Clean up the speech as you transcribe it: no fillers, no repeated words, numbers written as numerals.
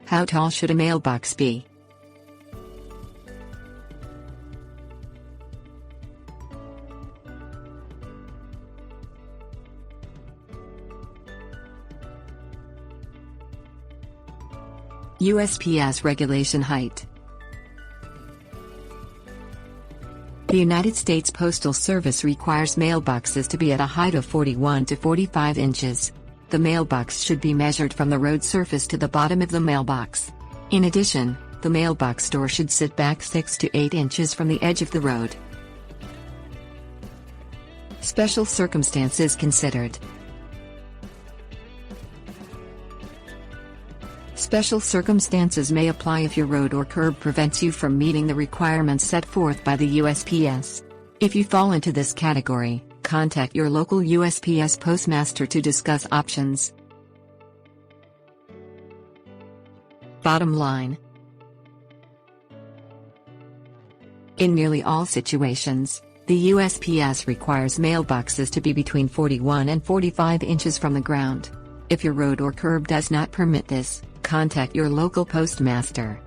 How tall should a mailbox be? USPS regulation height. The United States Postal Service requires mailboxes to be at a height of 41 to 45 inches. The mailbox should be measured from the road surface to the bottom of the mailbox. In addition, the mailbox door should sit back 6 to 8 inches from the edge of the road. Special circumstances considered. Special circumstances may apply if your road or curb prevents you from meeting the requirements set forth by the USPS. If you fall into this category, contact your local USPS postmaster to discuss options. Bottom line. In nearly all situations, the USPS requires mailboxes to be between 41 and 45 inches from the ground. If your road or curb does not permit this, contact your local postmaster.